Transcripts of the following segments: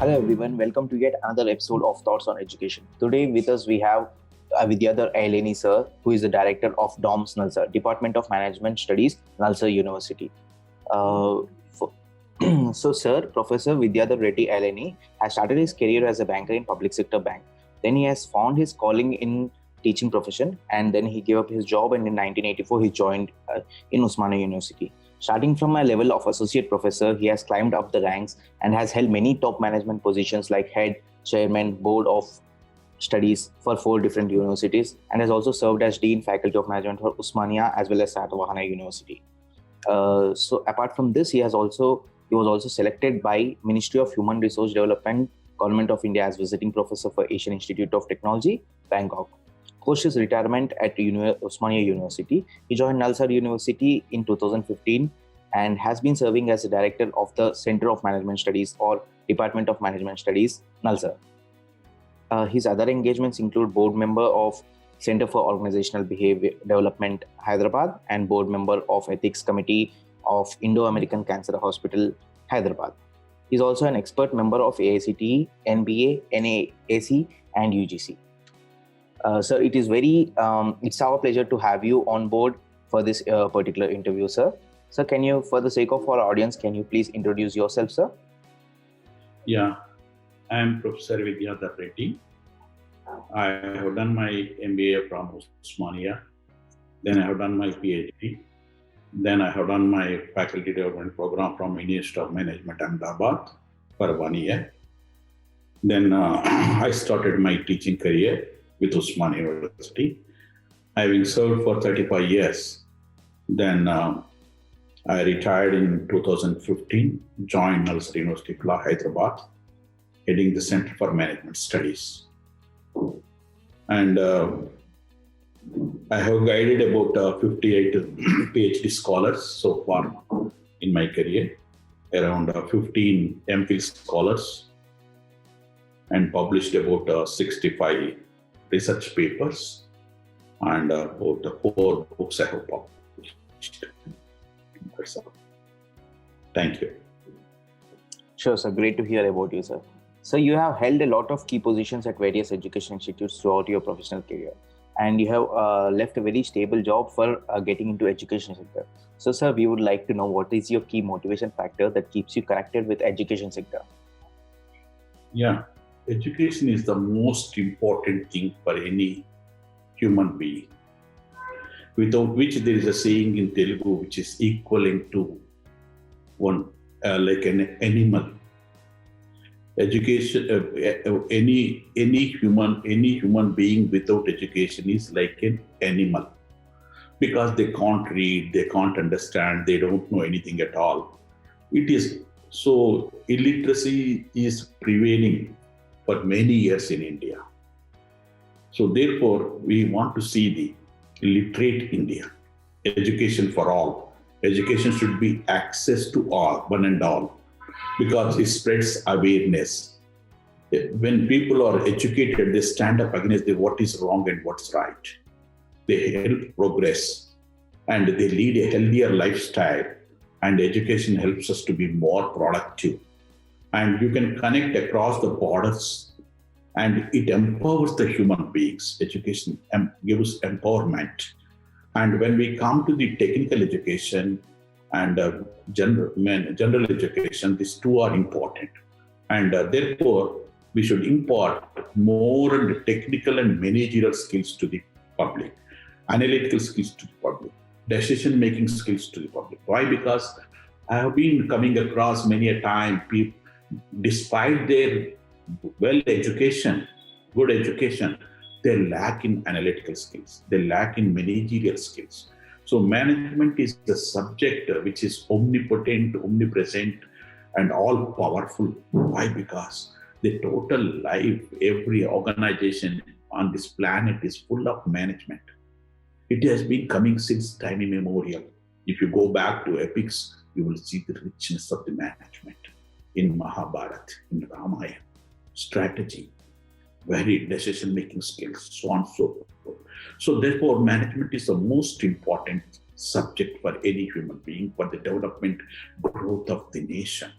Hello everyone, welcome to yet another episode of Thoughts on Education. Today with us we have Vidyadhar Aileni sir, who is the director of DoMS Nalsar, Department of Management Studies, Nalsar University. Uh, for- so sir, Professor Vidyadhar Reddy Aileni has started his career as a banker in public sector bank. Then he has found his calling in teaching profession, and then he gave up his job, and in 1984 he joined in Osmania University. Starting from a level of associate professor, he has climbed up the ranks and has held many top management positions like head, chairman, board of studies for 4 different universities, and has also served as dean faculty of management for Usmania as well as Satavahana University. So apart from this, he was also selected by Ministry of Human Resource Development, Government of India as visiting professor for Asian Institute of Technology, Bangkok. Post his retirement at Osmania University, he joined Nalsar University in 2015 and has been serving as the director of the Center of Management Studies or Department of Management Studies, Nalsar. His other engagements include board member of Center for Organizational Behavior Development, Hyderabad, and board member of Ethics Committee of Indo-American Cancer Hospital, Hyderabad. He is also an expert member of AICTE, NBA, NAAC, and UGC. Sir, it's our pleasure to have you on board for this particular interview, sir. Sir, can you, for the sake of our audience, can you please introduce yourself, sir? Yeah, I am Professor Vidyadhar Reddy. I have done my MBA from Osmania. Then I have done my PhD. Then I have done my faculty development program from Institute of Management, Ahmedabad, for 1 year. Then I started my teaching career with Osmania University, having served for 35 years. Then I retired in 2015, joined Nalsar University, Hyderabad, heading the Center for Management Studies. And I have guided about 58 PhD scholars so far in my career, around 15 MPhil scholars, and published about 65 research papers, and about 4 books I have published. That's all. Thank you. Sure, sir. Great to hear about you, sir. So you have held a lot of key positions at various education institutes throughout your professional career, and you have left a very stable job for getting into education sector. So, sir, we would like to know what is your key motivation factor that keeps you connected with education sector? Yeah, education is the most important thing for any human being, without which there is a saying in Telugu which is equivalent to one like an animal. Education, any human being without education is like an animal, because they can't read, they can't understand, they don't know anything at all. It is so illiteracy is prevailing for many years in India. So therefore, we want to see the literate India, education for all. Education should be access to all, one and all, because it spreads awareness. When people are educated, they stand up against what is wrong and what's right. They help progress and they lead a healthier lifestyle, and education helps us to be more productive. And you can connect across the borders, and it empowers the human beings. Education gives empowerment. And when we come to the technical education and general education, these two are important. And therefore, we should impart more and technical and managerial skills to the public, analytical skills to the public, decision-making skills to the public. Why? Because I have been coming across many a time, people, despite their good education, they lack in analytical skills, they lack in managerial skills. So management is the subject which is omnipotent, omnipresent, and all powerful. Why? Because the total life, every organization on this planet is full of management. It has been coming since time immemorial. If you go back to epics, you will see the richness of the management in Mahabharata, in Ramayana, strategy, very decision-making skills, so on and so forth. So therefore, management is the most important subject for any human being for the development, growth of the nation.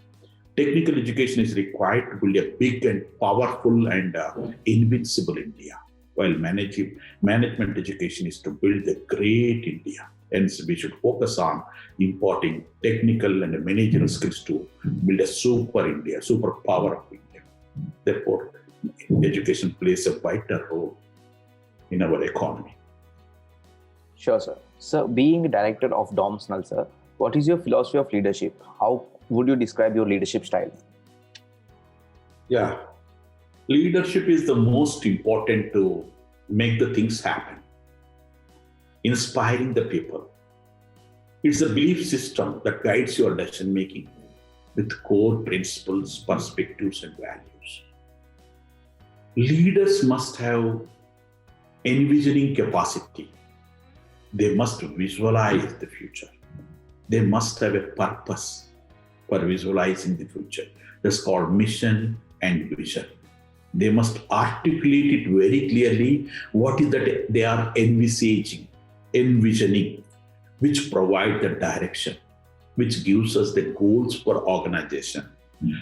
Technical education is required to build a big and powerful and invincible India, while management education is to build a great India. Hence, we should focus on importing technical and managerial skills to build a super India, super power of India. Therefore, education plays a vital role in our economy. Sure, sir. So, being a director of DoMS Nalsar, what is your philosophy of leadership? How would you describe your leadership style? Yeah, leadership is the most important to make the things happen. Inspiring the people. It's a belief system that guides your decision making with core principles, perspectives, and values. Leaders must have envisioning capacity. They must visualize the future. They must have a purpose for visualizing the future. That's called mission and vision. They must articulate it very clearly what is that they are envisaging, envisioning, which provide the direction, which gives us the goals for organization,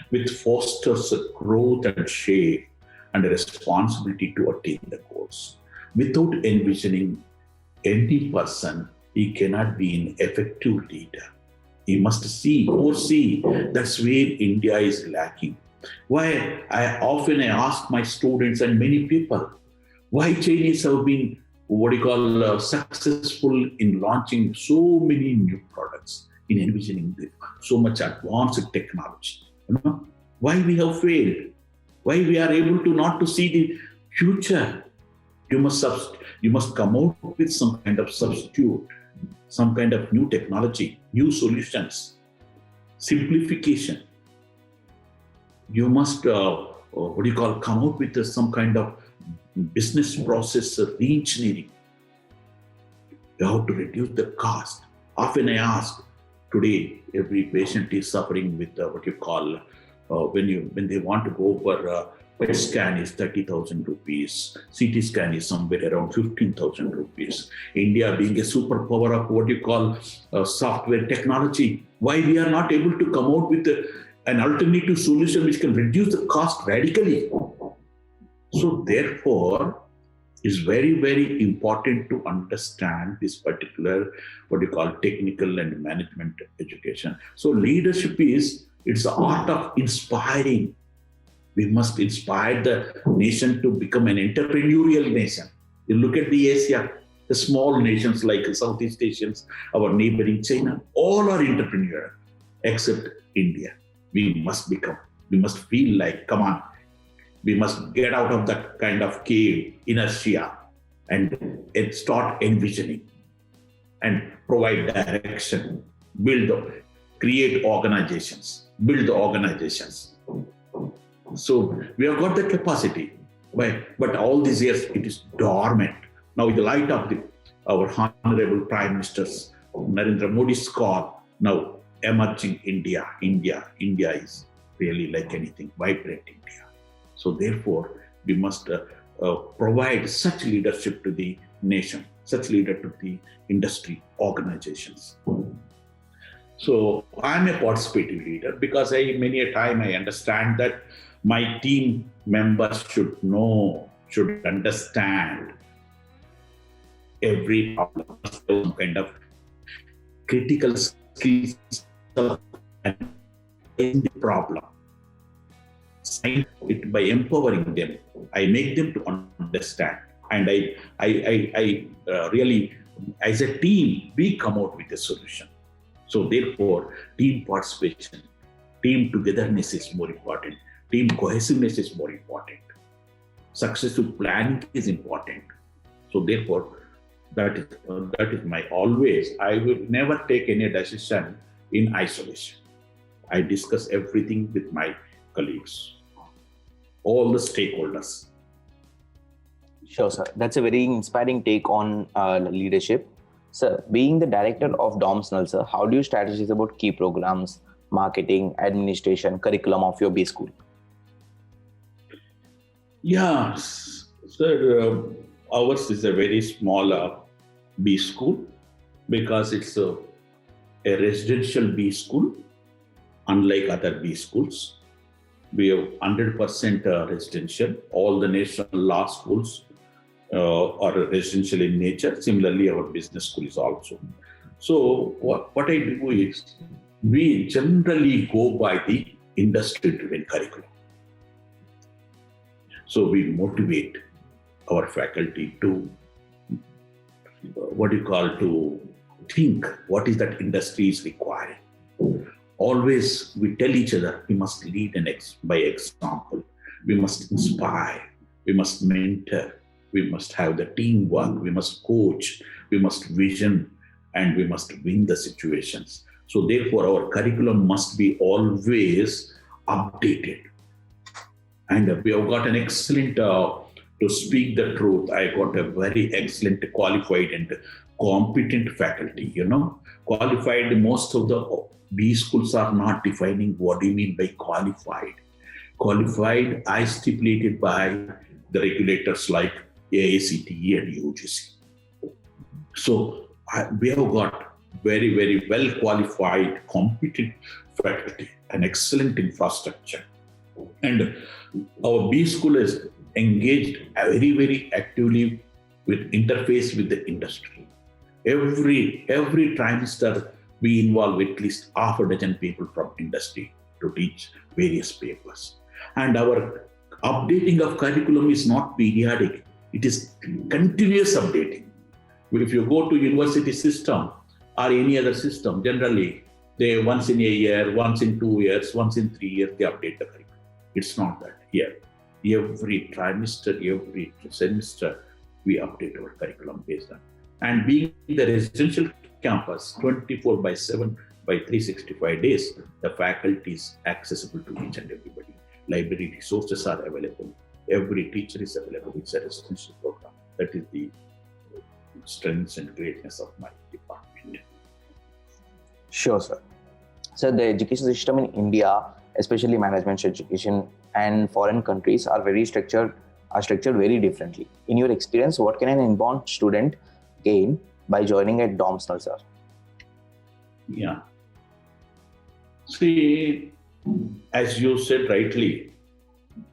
which fosters a growth and share and a responsibility to attain the goals. Without envisioning any person, he cannot be an effective leader. He must foresee. That's where India is lacking. Why I often ask my students and many people, why Chinese have been successful in launching so many new products, in envisioning so much advanced technology. Why we have failed? Why we are able to not to see the future? You must come out with some kind of substitute, some kind of new technology, new solutions, simplification. You must come out with some kind of business process re-engineering. You have to reduce the cost. Often I ask, today every patient is suffering with when they want to go for PET scan is 30,000 rupees. CT scan is somewhere around 15,000 rupees. India being a superpower of software technology, why we are not able to come out with an alternative solution which can reduce the cost radically? So therefore, it's very, very important to understand this particular technical and management education. So leadership it's the art of inspiring. We must inspire the nation to become an entrepreneurial nation. You look at the Asia, the small nations like Southeast Asians, our neighboring China, all are entrepreneurial except India. We must feel like, come on, we must get out of that kind of cave inertia and start envisioning and provide direction, create organizations, build the organizations. So we have got the capacity, but all these years it is dormant. Now, in the light of our Honorable Prime Minister's Narendra Modi's call, now emerging India is really like anything, vibrant India. So therefore, we must provide such leadership to the nation, such leader to the industry organizations. So I'm a participative leader because many a time I understand that my team members should understand every problem, some kind of critical skills and the problem. It by empowering them, I make them to understand, and I really, as a team, we come out with a solution. So therefore, team participation, team togetherness is more important. Team cohesiveness is more important. Successful planning is important. So therefore, that is my always. I will never take any decision in isolation. I discuss everything with my colleagues, all the stakeholders. Sure, sir. That's a very inspiring take on leadership. Sir, being the director of DoMS Nalsar, how do you strategize about key programs, marketing, administration, curriculum of your B school? Yeah, sir, ours is a very small B school because it's a residential B school. unlike other B schools. We have 100% residential. All the national law schools are residential in nature. Similarly, our business school is also. So what I do is, we generally go by the industry-driven curriculum. So we motivate our faculty to, to think what is that industry is requiring. Always we tell each other, we must lead by example. We must inspire. We must mentor. We must have the teamwork. We must coach. We must vision, and we must win the situations. So therefore, our curriculum must be always updated. And we have got an excellent, to speak the truth, I got a very excellent, qualified and competent faculty, Qualified, most of the B schools are not defining what do you mean by qualified. Qualified, I stipulated by the regulators like AICTE and UGC. So we have got very, very well qualified, competent faculty, an excellent infrastructure. And our B school is engaged very, very actively with interface with the industry. Every trimester, we involve at least half a dozen people from industry to teach various papers. And our updating of curriculum is not periodic. It is continuous updating. If you go to university system or any other system, generally, they once in a year, once in 2 years, once in 3 years, they update the curriculum. It's not that here. Every trimester, every semester, we update our curriculum based on. And being the residential campus, 24/7 by 365 days, the faculty is accessible to each and everybody. Library resources are available. Every teacher is available. It's a residential program. That is the strengths and greatness of my department. Sure, sir. So the education system in India, especially management education and foreign countries, are structured very differently. In your experience, what can an inbound student gain by joining at DoMS, Nalsar? Yeah. See, as you said rightly,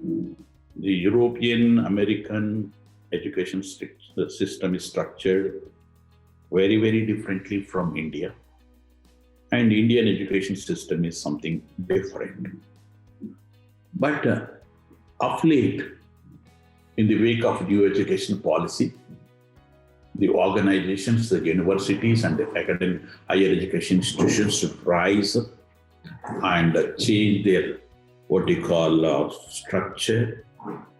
the European, American education system is structured very, very differently from India. And Indian education system is something different. But of late, in the wake of new education policy, the organizations, the universities and the academic higher education institutions should rise and change their structure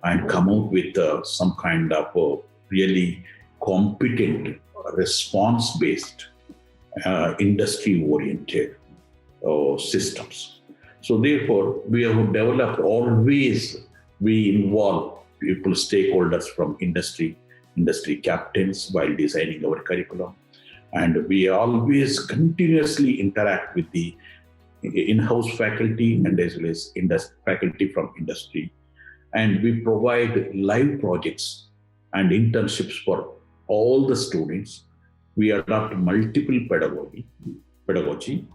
and come out with some kind of really competent, response-based, industry-oriented systems. So therefore, we have developed always, we involve people, stakeholders from industry captains while designing our curriculum. And we always continuously interact with the in-house faculty and as well as faculty from industry. And we provide live projects and internships for all the students. We adopt multiple pedagogy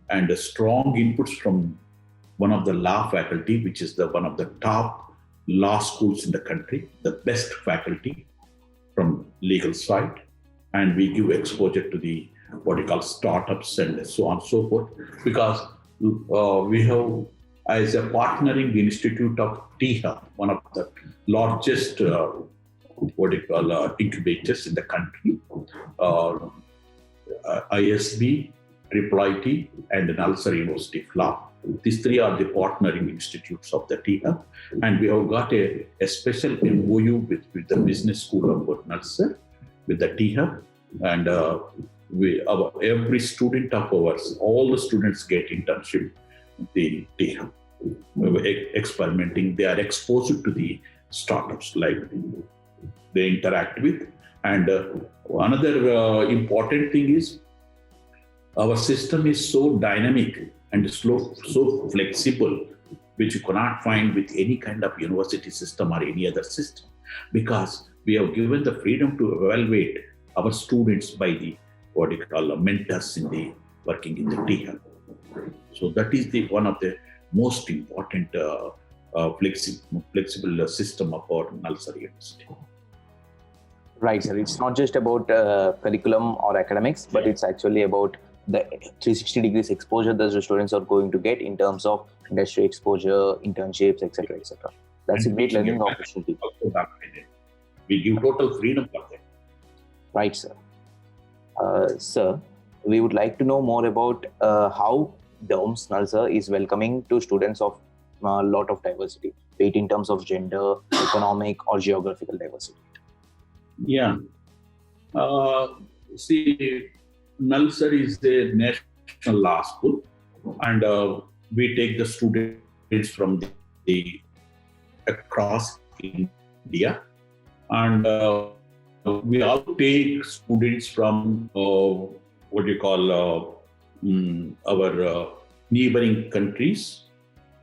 and strong inputs from one of the law faculty, which is one of the top law schools in the country, the best faculty from legal side. And we give exposure to the startups and so on and so forth, because we have, as a partnering institute of TIHA, one of the largest incubators in the country, ISB, IIIT, and Nalsar University of Law. These three are the partnering institutes of the TIHA. And we have got a special MOU with the business school of Nalsar, with the TIHA. And every student of ours, all the students get internship with the TIHA. Experimenting, they are exposed to the startups like they interact with. And another important thing is our system is so dynamic and so flexible, which you cannot find with any kind of university system or any other system, because we have given the freedom to evaluate our students by the mentors working in the TIHA. So that is the one of the most important flexible system of our Nalsar University. Right, sir. It's not just about curriculum or academics, but it's actually about the 360 degrees exposure that the students are going to get in terms of industry exposure, internships, etc., etc. That's a great learning opportunity. We give total freedom for them. Right, sir. Sir, we would like to know more about how DoMS Nalsar is welcoming to students of a lot of diversity, be it in terms of gender, economic, or geographical diversity. Yeah. See, Nalsar is a national law school, and we take the students from the across India, and we also take students from our neighboring countries,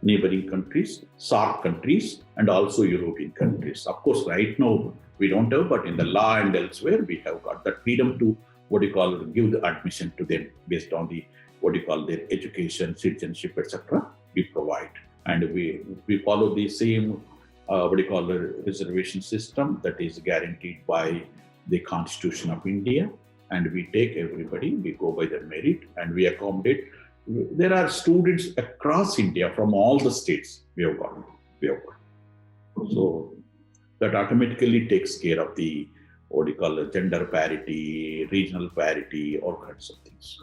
SAARC countries, and also European countries. Of course, right now we don't have, but in the law and elsewhere, we have got that freedom to give the admission to them based on the their education, citizenship, etc. We provide, and we follow the same the reservation system that is guaranteed by the Constitution of India, and we take everybody. We go by the merit, and we accommodate. There are students across India from all the states. We have got. So that automatically takes care of the gender parity, regional parity, all kinds of things.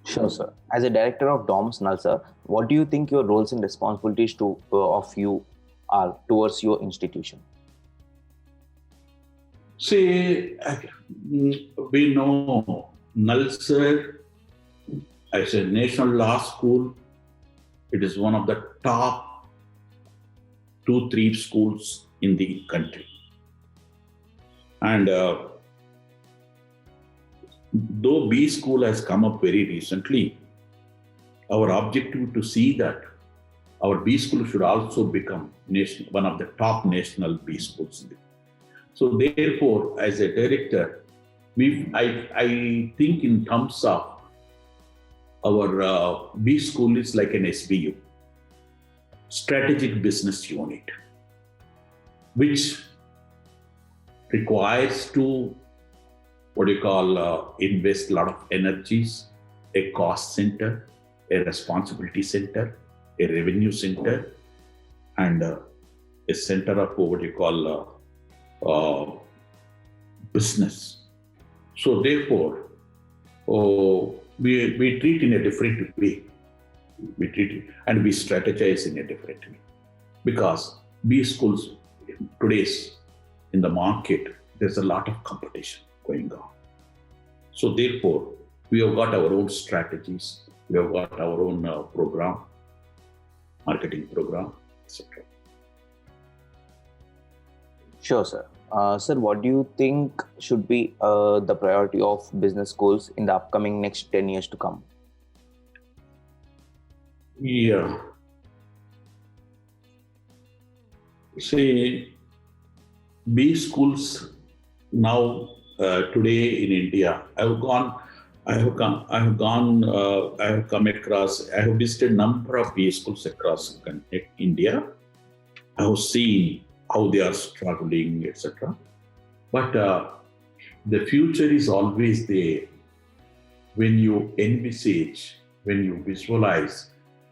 Sure, sir. As a director of DoMS Nalsar, what do you think your roles and responsibilities of you are towards your institution? See, we know Nalsar as a national law school, it is one of the top 2-3 schools in the country. And though B school has come up very recently, our objective to see that our B school should also become one of the top national B schools. So therefore, as a director, I think in terms of our B school is like an SBU, strategic business unit, which requires to invest a lot of energies, a cost center, a responsibility center, a revenue center, and a center of business. So therefore, we treat in a different way. We treat it and we strategize in a different way, because B schools today's in the market, there's a lot of competition going on. So therefore, we have got our own strategies, we have got our own program, marketing program, etc. Sure, sir. Sir, what do you think should be the priority of business schools in the upcoming next 10 years to come? Yeah. See, B schools now today in India, I have visited number of B schools across India. I have seen how they are struggling, etc. But the future is always there when you envisage, when you visualize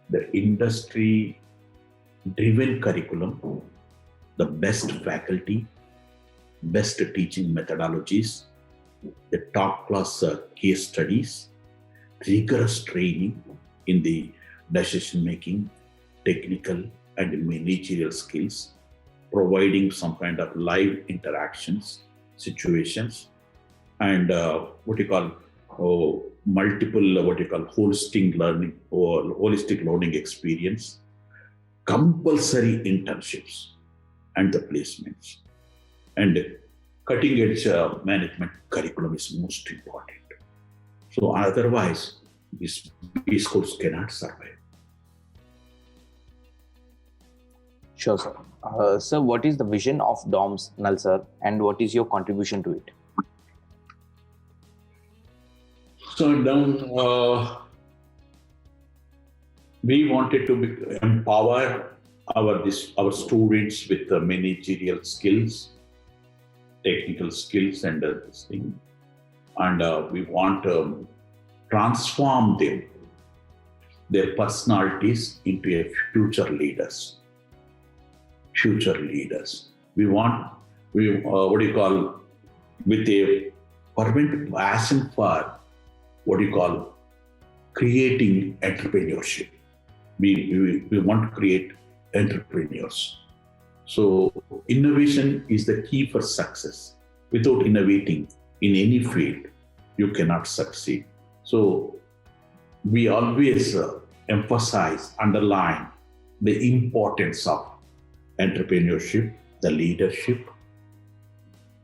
the industry-driven curriculum, the best faculty, best teaching methodologies, the top-class case studies, rigorous training in the decision-making, technical and managerial skills, providing some kind of live interactions, situations, and multiple holistic learning experience, compulsory internships and the placements, and cutting edge management curriculum is most important. So otherwise, these schools cannot survive. Sure, sir. Sir, what is the vision of DoMS Nalsar and what is your contribution to it? So We wanted to empower our students with managerial skills, technical skills, and this thing. And we want to transform them, their personalities into a future leaders. Future leaders. We want, with a fervent passion for creating entrepreneurship. We want to create entrepreneurs. So innovation is the key for success. Without innovating in any field, you cannot succeed. So we always emphasize, underline the importance of entrepreneurship, the leadership,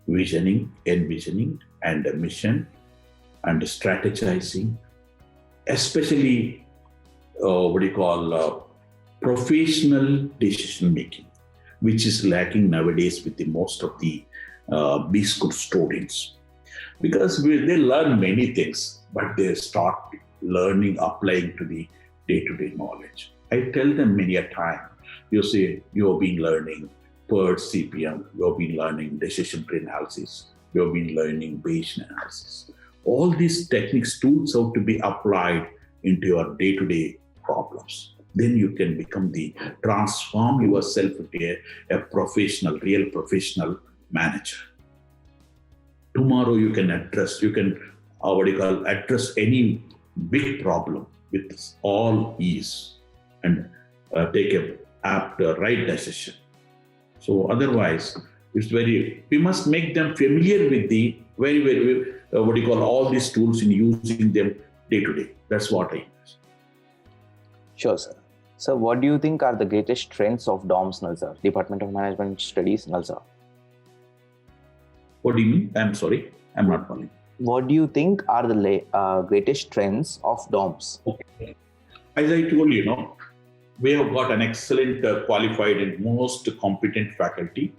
envisioning, and a mission, and strategizing, especially professional decision making, which is lacking nowadays with the most of the B school students, because they learn many things, but they start learning, applying to the day-to-day knowledge. I tell them many a time, you say you have been learning PERT, CPM, you have been learning decision tree analysis, you have been learning Bayesian analysis. All these techniques, tools have to be applied into your day-to-day problems. Then you can transform yourself into a professional, real professional manager. Tomorrow you can address any big problem with all ease and take a apt, right decision. So otherwise, we must make them familiar with the all these tools in using them day to day. That's what I use. Sure, sir. So what do you think are the greatest trends of DoMS Nalsar, Department of Management Studies, Nalsar? What do you mean? I'm sorry, I'm not following. What do you think are the greatest trends of DoMS? Okay. As I told you, we have got an excellent, qualified and most competent faculty,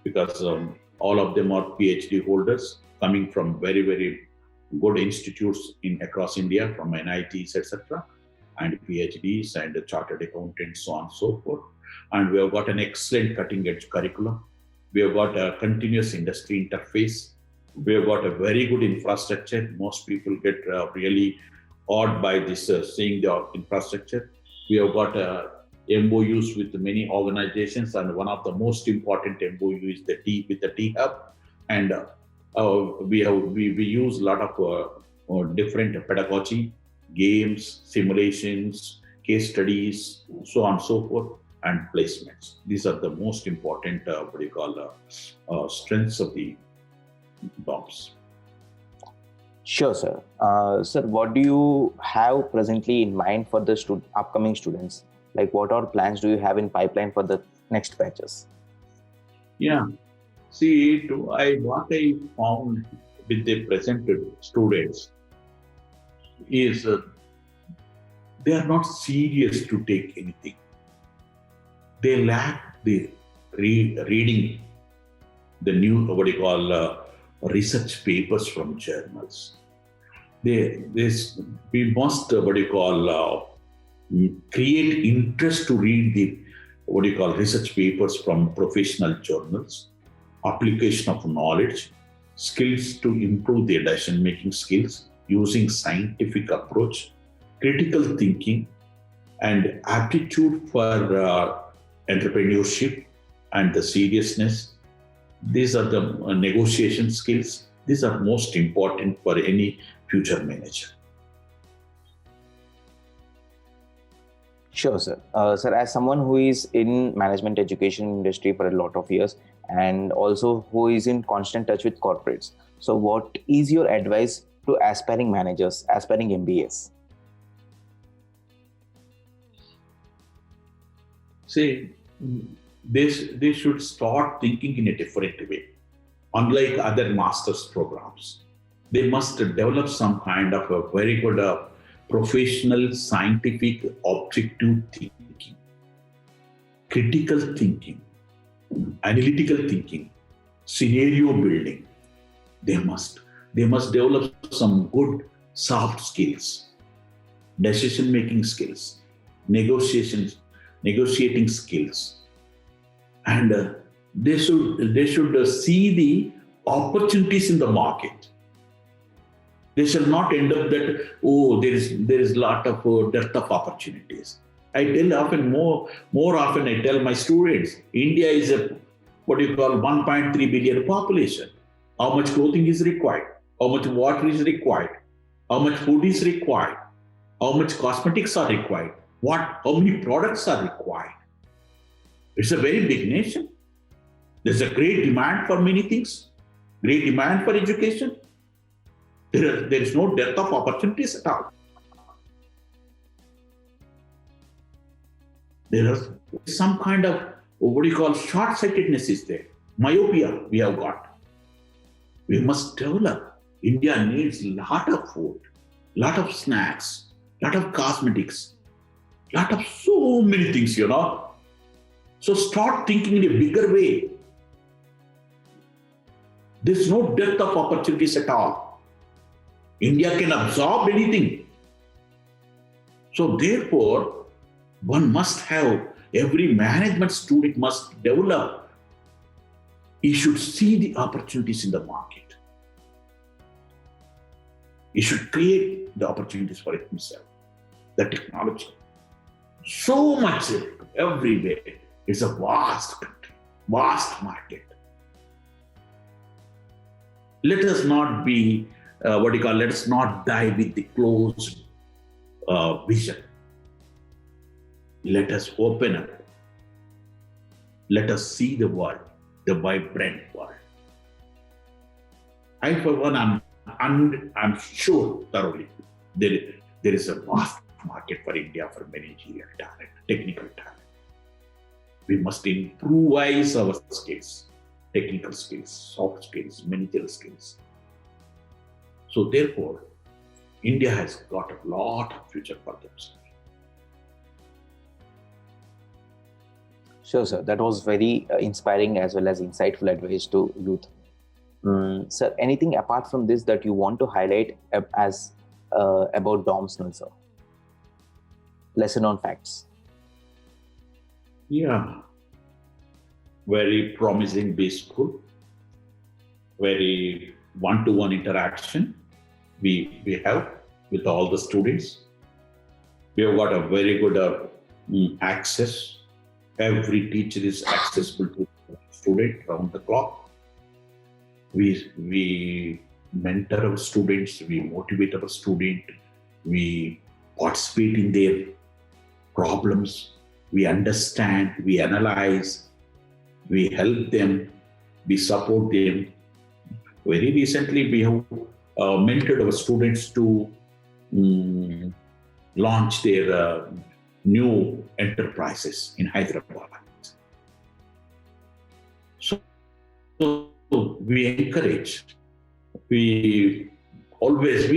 because all of them are PhD holders coming from very, very good institutes across India, from NITs, etc., and PhDs and chartered accountants, so on and so forth. And we have got an excellent cutting-edge curriculum. We have got a continuous industry interface. We have got a very good infrastructure. Most people get really awed by this, seeing the infrastructure. We have got MOUs with many organizations, and one of the most important MOU is with the T-Hub. And we use a lot of different pedagogy, games, simulations, case studies, so on and so forth, and placements. These are the most important strengths of the DoMS. Sure, sir. Sir, what do you have presently in mind for the upcoming students? Like, what are plans do you have in pipeline for the next batches? Yeah. See, what I found with the present students is they are not serious to take anything. They lack the reading the new, research papers from journals. We must, create interest to read the, research papers from professional journals, application of knowledge, skills to improve their decision-making skills using scientific approach, critical thinking, and aptitude for entrepreneurship and the seriousness. These are the negotiation skills. These are most important for any future manager. Sure, sir. Sir, as someone who is in management education industry for a lot of years and also who is in constant touch with corporates, so what is your advice to aspiring managers, aspiring MBAs? See, they should start thinking in a different way. Unlike other master's programs, they must develop some kind of a very good professional, scientific, objective thinking, critical thinking, analytical thinking, scenario building. They must develop some good soft skills, decision-making skills, negotiating skills, and they should see the opportunities in the market. They shall not end up that, oh, there is lot of dearth of opportunities. I tell often, more often I tell my students, India is a, what you call, 1.3 billion population. How much clothing is required? How much water is required? How much food is required? How much cosmetics are required? How many products are required? It's a very big nation. There's a great demand for many things, great demand for education. There is no dearth of opportunities at all. There is some kind of, what do you call, short-sightedness is there. Myopia we have got. We must develop. India needs a lot of food, lot of snacks, lot of cosmetics, lot of so many things, So start thinking in a bigger way. There's no dearth of opportunities at all. India can absorb anything. So therefore, one must have, every management student must develop. He should see the opportunities in the market. He should create the opportunities for himself. The technology. So much everywhere. It's a vast country, vast market. Let us not be, let us not die with the closed vision. Let us open up. Let us see the world, the vibrant world. I, for one, I'm sure thoroughly there is a vast market for India for managerial talent, technical talent. We must improvise our skills, technical skills, soft skills, managerial skills. So therefore, India has got a lot of future for themselves. Sure, sir. That was very inspiring as well as insightful advice to youth. Sir, anything apart from this that you want to highlight as about DoMS, sir? Lesser known facts. Yeah. Very promising base school. Very one-to-one interaction we have with all the students. We have got a very good access. Every teacher is accessible to the student around the clock. We mentor our students, we motivate our students, we participate in their problems, we understand, we analyze, we help them, we support them. Very recently, we have mentored our students to launch their new enterprises in Hyderabad. So we encourage, we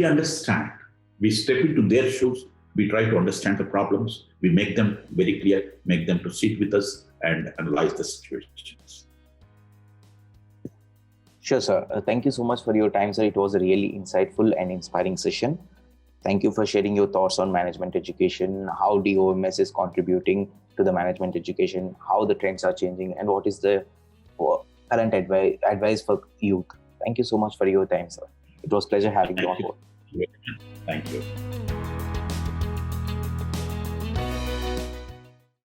understand, we step into their shoes, we try to understand the problems, we make them very clear, make them to sit with us and analyze the situations. Sure, sir. Thank you so much for your time, sir. It was a really insightful and inspiring session. Thank you for sharing your thoughts on management education, how DoMS is contributing to the management education, how the trends are changing, and what is the current advice for youth. Thank you so much for your time, sir. It was a pleasure having you on board. Thank you.